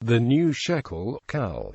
The new shekel,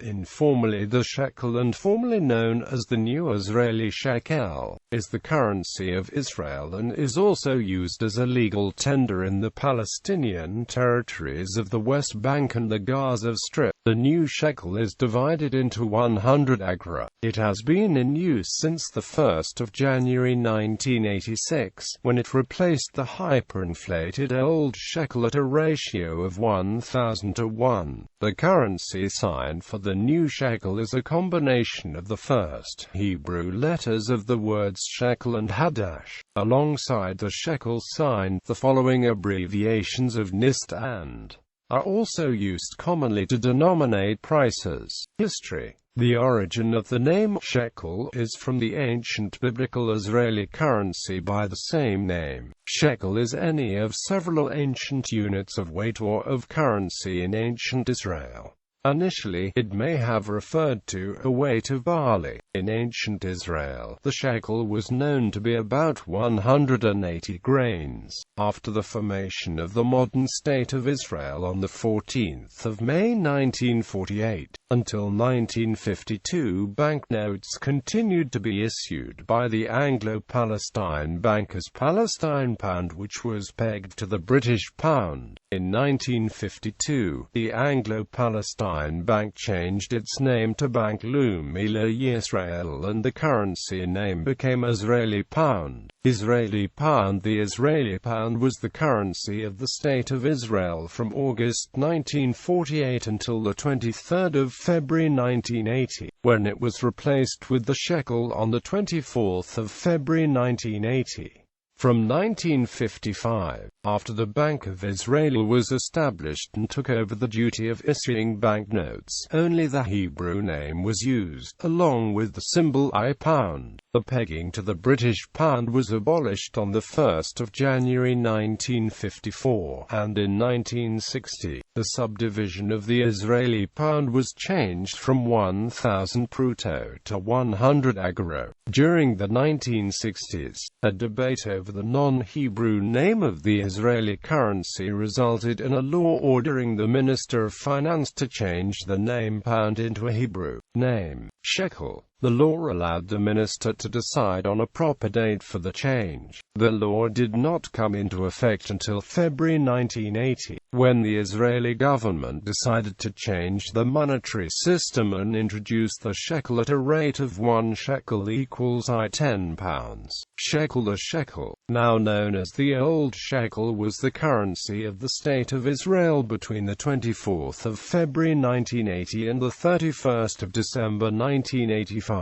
informally the shekel and formerly known as the new Israeli shekel, is the currency of Israel and is also used as a legal tender in the Palestinian territories of the West Bank and the Gaza Strip. The new shekel is divided into 100 agora. It has been in use since the 1st of January 1986, when it replaced the hyperinflated old shekel at a ratio of 1,000 to 1. The currency sign for the new shekel is a combination of the first Hebrew letters of the words shekel and ḥadash. Alongside the shekel sign, the following abbreviations of NIST and are also used commonly to denominate prices. History. The origin of the name shekel is from the ancient biblical Israeli currency by the same name. Shekel is any of several ancient units of weight or of currency in ancient Israel. Initially, it may have referred to a weight of barley. In ancient Israel, the shekel was known to be about 180 grains. After the formation of the modern State of Israel on the 14th of May 1948, until 1952, banknotes continued to be issued by the Anglo-Palestine Bank as Palestine Pound, which was pegged to the British pound. In 1952, the Anglo-Palestine Bank changed its name to Bank Leumi Yisrael, and the currency name became Israeli Pound. Israeli Pound. The Israeli Pound was the currency of the State of Israel from August 1948 until the 23rd of February 1980, when it was replaced with the shekel on the 24th of February 1980. From 1955, after the Bank of Israel was established and took over the duty of issuing banknotes, only the Hebrew name was used, along with the symbol I pound. The pegging to the British pound was abolished on the 1st of January 1954, and in 1960, the subdivision of the Israeli pound was changed from 1,000 pruto to 100 agora. During the 1960s, a debate over the non-Hebrew name of the Israeli currency resulted in a law ordering the Minister of Finance to change the name pound into a Hebrew name, shekel. The law allowed the minister to decide on a proper date for the change. The law did not come into effect until February 1980, when the Israeli government decided to change the monetary system and introduced the shekel at a rate of 1 shekel equals £10. Shekel. The shekel, now known as the Old Shekel, was the currency of the State of Israel between the 24th of February 1980 and the 31st of December 1985.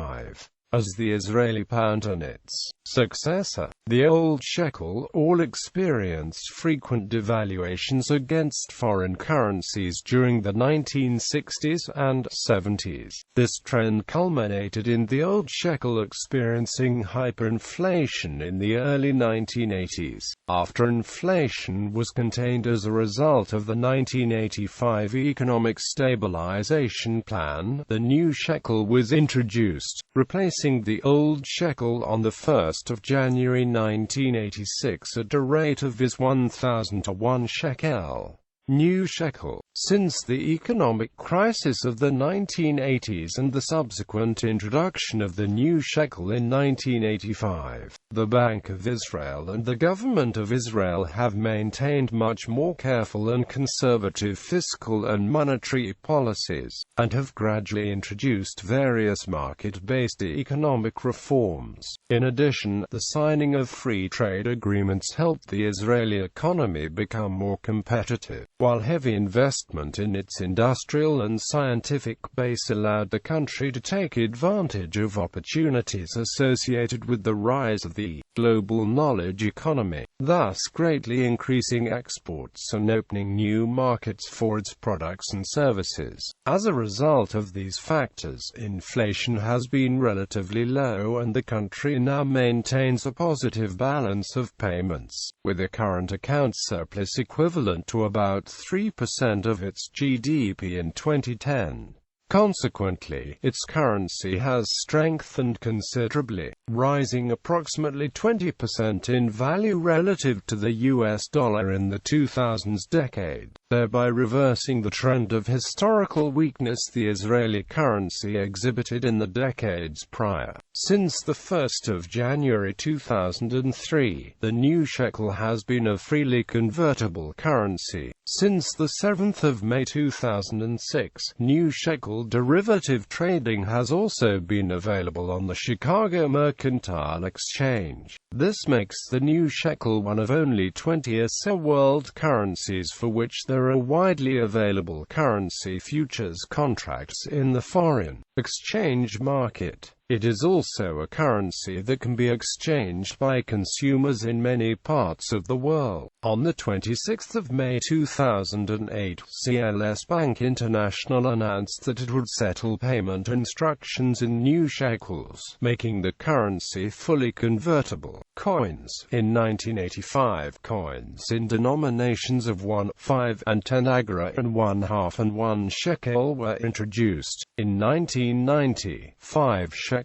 As the Israeli pound and its successor, the Old Shekel, all experienced frequent devaluations against foreign currencies during the 1960s and 70s. This trend culminated in the Old Shekel experiencing hyperinflation in the early 1980s. After inflation was contained as a result of the 1985 Economic Stabilization Plan, the new shekel was introduced, replacing the Old Shekel on the 1st of January 1986 at a rate of Is 1,000 to 1 shekel. New shekel. Since the economic crisis of the 1980s and the subsequent introduction of the new shekel in 1985, the Bank of Israel and the Government of Israel have maintained much more careful and conservative fiscal and monetary policies, and have gradually introduced various market-based economic reforms. In addition, the signing of free trade agreements helped the Israeli economy become more competitive, while heavy investment in its industrial and scientific base allowed the country to take advantage of opportunities associated with the rise of the global knowledge economy, thus greatly increasing exports and opening new markets for its products and services. As a result of these factors, inflation has been relatively low and the country now maintains a positive balance of payments, with a current account surplus equivalent to about 3% of its GDP in 2010. Consequently, its currency has strengthened considerably. rising approximately 20% in value relative to the US dollar in the 2000s decade, thereby reversing the trend of historical weakness the Israeli currency exhibited in the decades prior. Since the 1st of January 2003, the new shekel has been a freely convertible currency. Since the 7th of May 2006, new shekel derivative trading has also been available on the Chicago Mercantile Exchange. This makes the new shekel one of only 20 ASEA world currencies for which there are widely available currency futures contracts in the foreign exchange market. It is also a currency that can be exchanged by consumers in many parts of the world. On the 26th of May 2008, CLS Bank International announced that it would settle payment instructions in new shekels, making the currency fully convertible. Coins. In 1985, coins in denominations of 1, 5, and 10 agora and 1/2 and 1 shekel were introduced. In 1990, 5 shekels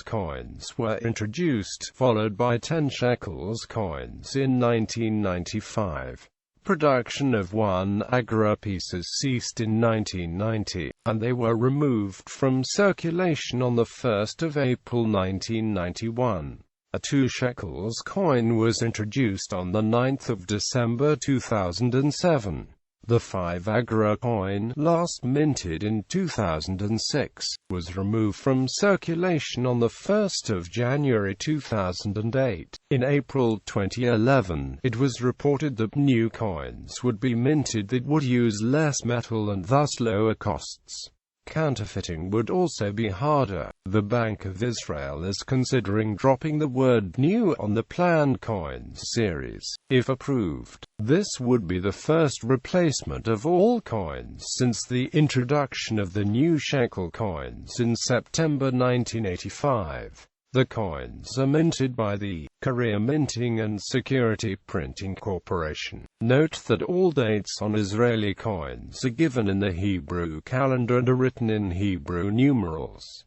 coins were introduced, followed by 10 shekels coins in 1995. Production of 1 agora pieces ceased in 1990, and they were removed from circulation on the 1st of April 1991. A 2 shekels coin was introduced on the 9th of December 2007. The 5 agora coin, last minted in 2006, was removed from circulation on the 1st of January 2008. In April 2011, it was reported that new coins would be minted that would use less metal and thus lower costs. Counterfeiting would also be harder. The Bank of Israel is considering dropping the word "new" on the planned coins series. If approved, this would be the first replacement of all coins since the introduction of the new shekel coins in September 1985. The coins are minted by the Korea Minting and Security Printing Corporation. Note that all dates on Israeli coins are given in the Hebrew calendar and are written in Hebrew numerals.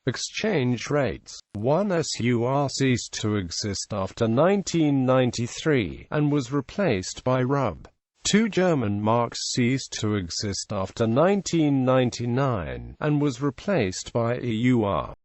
Exchange rates. 1 SUR ceased to exist after 1993, and was replaced by Rub. 2 German marks ceased to exist after 1999, and was replaced by EUR.